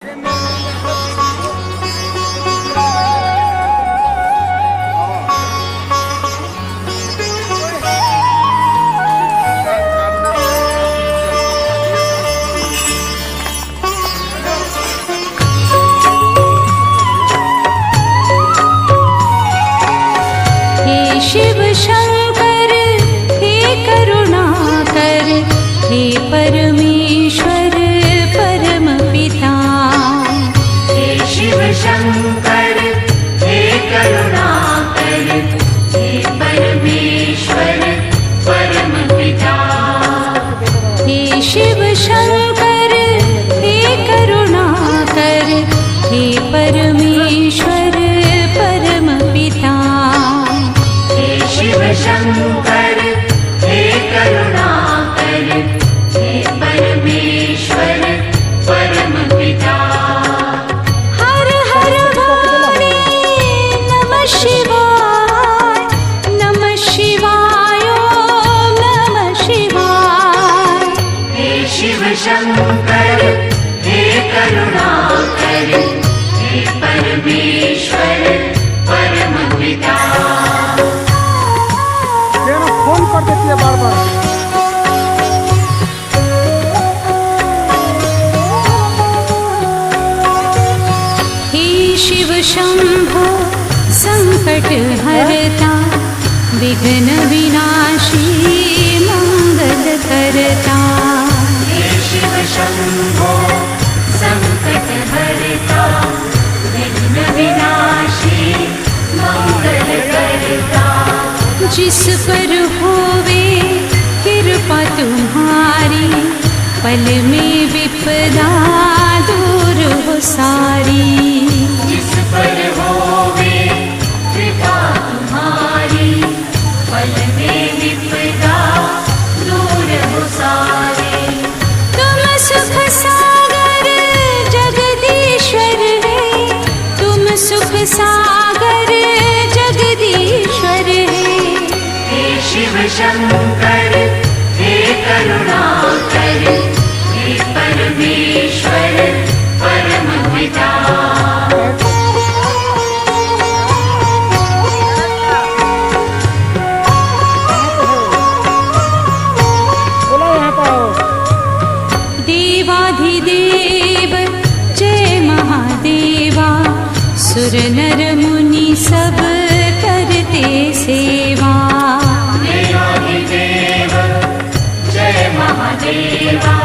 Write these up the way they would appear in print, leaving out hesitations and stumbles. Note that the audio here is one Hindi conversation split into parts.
शिव शंकर हे करुणाकर, हे परमेश्वर परम पिता। हे शिव शंकर हे करुणाकर, हे परमेश्वर परम पिता। हे शिव शंकर हे करुणाकर, हे परमेश्वर परम पिता। शिव शंकर हे करुणाकर, हे परमेश्वर परम पिता। हर हर वाणी नमः शिवाय, नमः शिवाय, ओम नमः शिवाय। हे शिव शंकर हे करुणाकर, हे परमेश्वर परम पिता। फोन कर देती है बार बार। हे शिव शंभो संकट हरता, विघ्न विनाशी मंगल करता। हे शिव शंभो संकट हरता, विघ्न विनाशी मंगल करता। जिस पर होवे कृपा तुम्हारी, पल में विपदा दूर हो सारी। जिस पर होवे कृपा तुम्हारी, पल में विपदा दूर हो सारी। तुम सुख सागर जगदीश्वर है, तुम सुख सागर जगदीश्वर है। हे शिव शंकर हे करुणाकर, हे परमेश्वर परम पिता। देवाधिदेव जय महादेवा, सुर नर मुनि सब करते सेवा। देवाधिदेव जय महादेवा,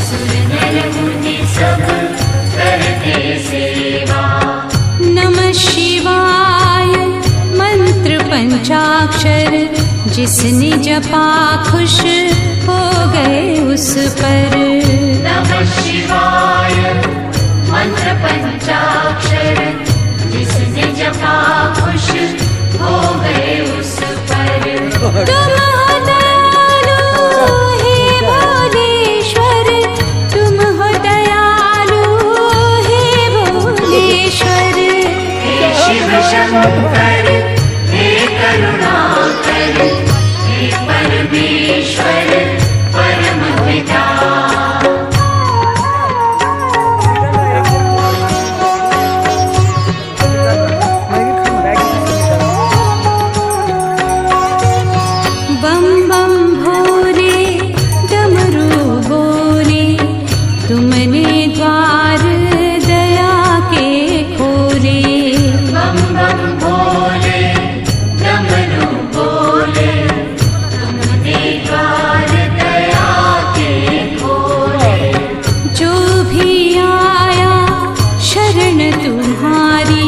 सुर नर मुनि सब करते सेवा। नमः शिवाय मंत्र पंचाक्षर, जिसने जपा खुश हो गए उस पर। नमः शिवाय मंत्र पंचाक्षर, जिसने जपा खुश हो गए उस पर। तुम हो दयालु हे भोलेश्वर, तुम हो दयालु हे भोलेश्वर। हे शिव शंकर हे करुणाकर, हे परमेश्वर परम पिता। बम बम भोले डमरू बोले, तुमने द्वार दया के खोले। बम बम भोले डमरू बोले, तुमने द्वार दया के खोले। जो भी आया शरण तुम्हारी,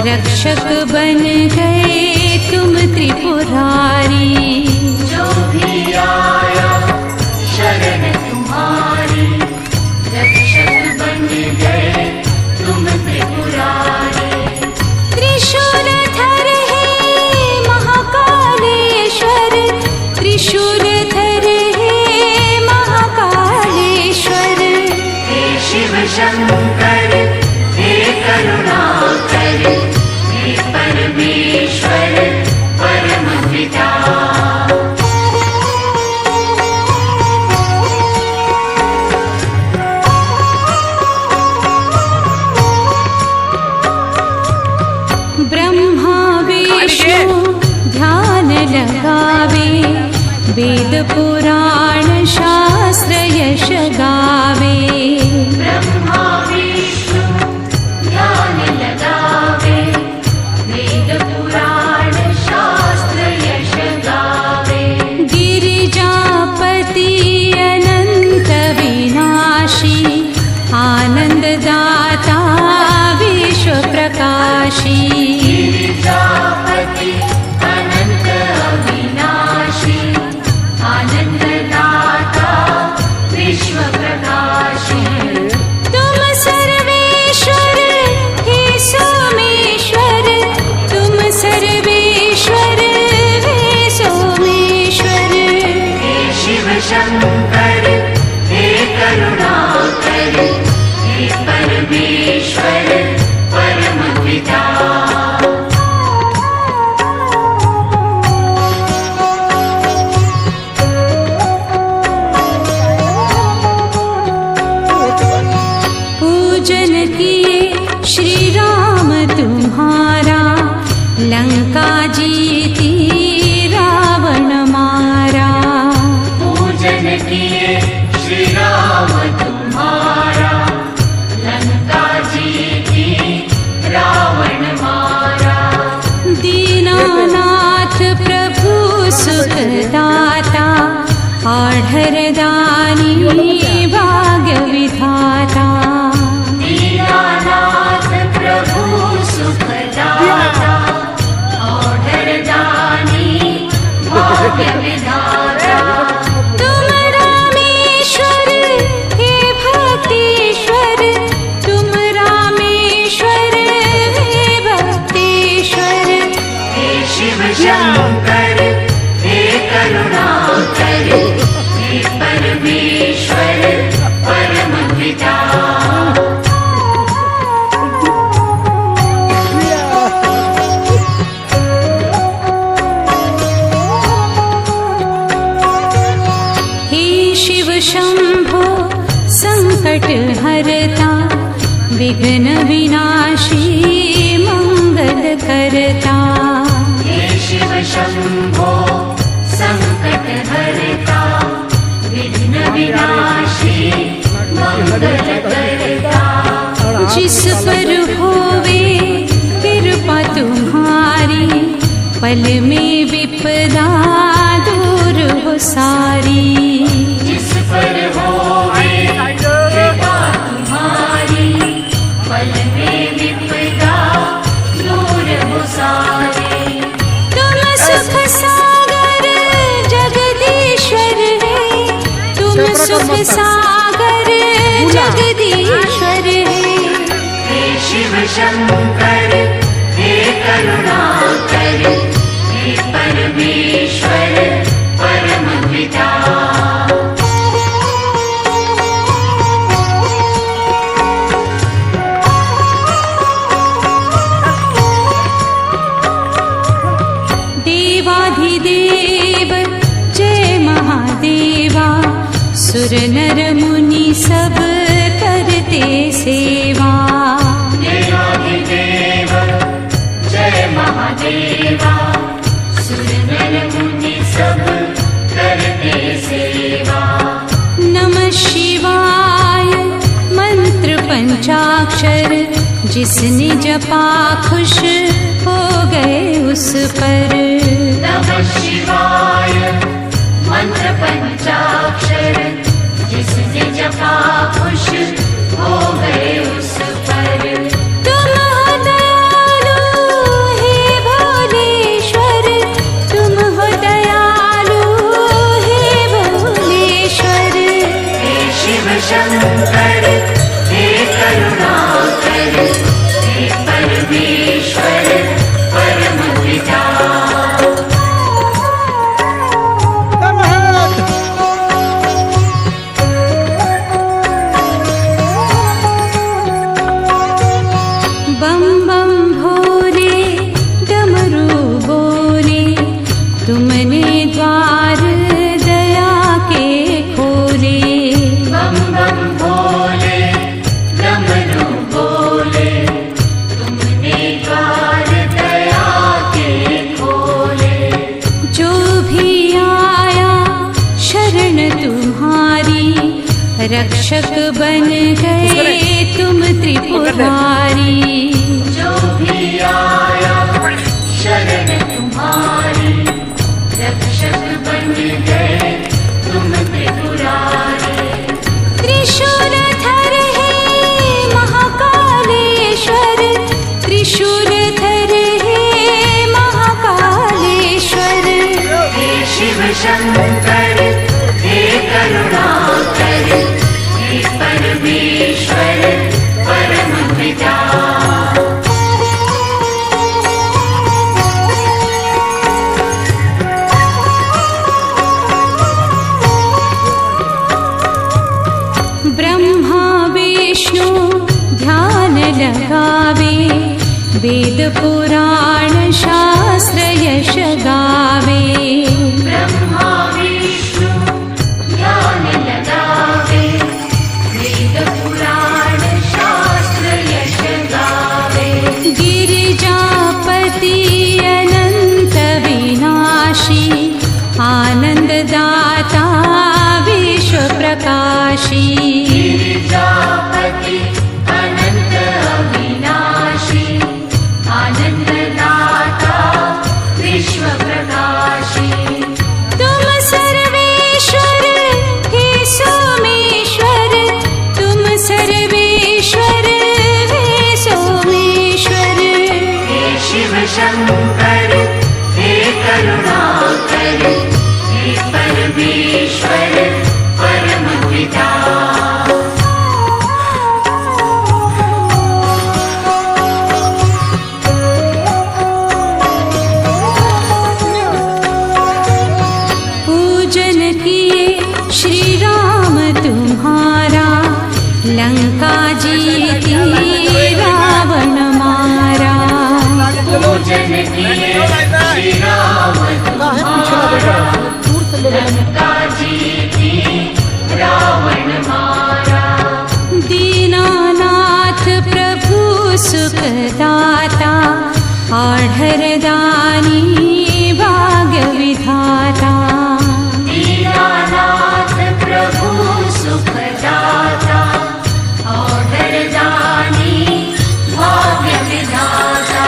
रक्षक बन गए तुम त्रिपुरारी। जो भी आया शरण तुम्हारी, रक्षक बन गए तुम त्रिपुरारी। त्रिशूलधर हे महाकालेश्वर, त्रिशूलधर हे महाकालेश्वर। हे शिव शंकर हे करुणाकर, हे परमेश्वर परम पिता। लगावे, वेद पुराण शास्त्र यश गावे। ब्रह्मा विष्णु ध्यान लगावे, वेद पुराण शास्त्र यश गावे। गिरिजापति अनंत विनाशी, आनंददाता विश्व प्रकाशी। गिरिजापति अनंत अविनाशी, आनंददाता विश्व प्रकाशी। तुम सर्वेश्वर हे सोमेश्वर, तुम सर्वेश्वर हे सोमेश्वर। हे शिव शंकर हे करुणाकर, हे परमेश्वर परम पिता। पूजन किए श्री राम तुम्हारा, लंका जीती रावण मारा। पूजन किए श्री राम तुम्हारा, लंका जीती रावण मारा। दीनानाथ प्रभु सुखदाता, आढ़र दानी भाग्य विधाता। दीनानाथ प्रभु सुखदाता, औढ़र दानी भाग्य विधाता। तुम रामेश्वर हे भक्तेश्वर, तुम रामेश्वर हे भक्तेश्वर। हे शिव शंकर हे करुणाकर, हे परमेश्वर परम पिता। हे शिव शंभो संकट हरता, विघ्न विनाशी मंगल करता। हे शिव शंभो संकट हरता, विघ्न विनाशी मंगल करता। जिस पर होवे कृपा तुम्हारी, पल में विपदा दूर हो सारी। जिस पर होवे कृपा तुम्हारी, पल में विपदा दूर हो सारी। तुम सुख सागर जगदीश्वर है, तुम सुख सागर जगदीश्वर है। हे शिव शंकर हे करुणाकर, हे परमेश्वर परम पिता। देवाधिदेव जय महादेवा, सुर नर मुनि सब करते सेवा। देवाधिदेव जय महादेवा, सुर नर मुनि सब करते सेवा। नमः शिवाय मंत्र पंचाक्षर, जिसने जपा खुश हो गए उस पर। नमः शिवाय मंत्र पंचाक्षर, जिसने जपा खुश हो गए उस पर। तुम हो दयालु हे भोलेश्वर, तुम हो दयालु हे भोलेश्वर। हे शिव शंकर हे करुणाकर, हे परमेश्वर परम पिता। रक्षक बन गए तुम त्रिपुरारी। जो भी आया शरण तुम्हारी, रक्षक बन गए तुम त्रिपुरारी। त्रिशूलधर है महाकालेश्वर, त्रिशूलधर है महाकालेश्वर। हे शिव शंकर हे करुणाकर, हे परमेश्वर परम पिता। ब्रह्मा विष्णु ध्यान लगावे, वेद पुराण शास्त्र यश गावे। ब्रह्मा विष्णु ध्यान लगावे, वेद पुराण शास्त्र यश गावे। गिरिजापति अनंत विनाशी, आनंददाता विश्व प्रकाशी। गिरिजापति अनंत अविनाशी, आनंददाता विश्व प्रकाशी। तुम सर्वेश्वर हे सोमेश्वर, तुम सर्वेश्वर हे सोमेश्वर। हे शिव शंकर हे करुणाकर, हे परमेश्वर परम पिता। पूजन किए श्री राम तुम्हारा, लंका जीती रावण मारा। पूजन किए श्री राम तुम्हारा, लंका जीती रावण मारा। दीनानाथ प्रभु सुखदाता, आढ़रदानी भाग्य विधाता। दीनानाथ प्रभु सुखदाता, औढ़रदानी भाग्य विधाता।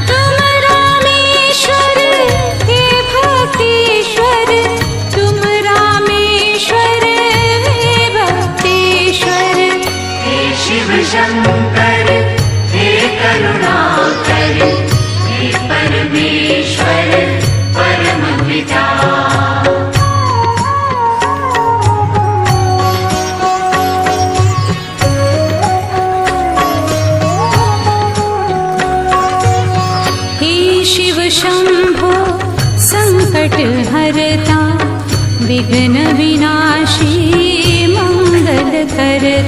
तुम रामेश्वर हे भक्तेश्वर, तुम रामेश्वर हे भक्तेश्वर। हे शिव शंकर हे करुणाकर, हे परमेश्वर परम पिता। हे शिव शंभो संकट हरता, विघ्न विनाशी मंगल करता।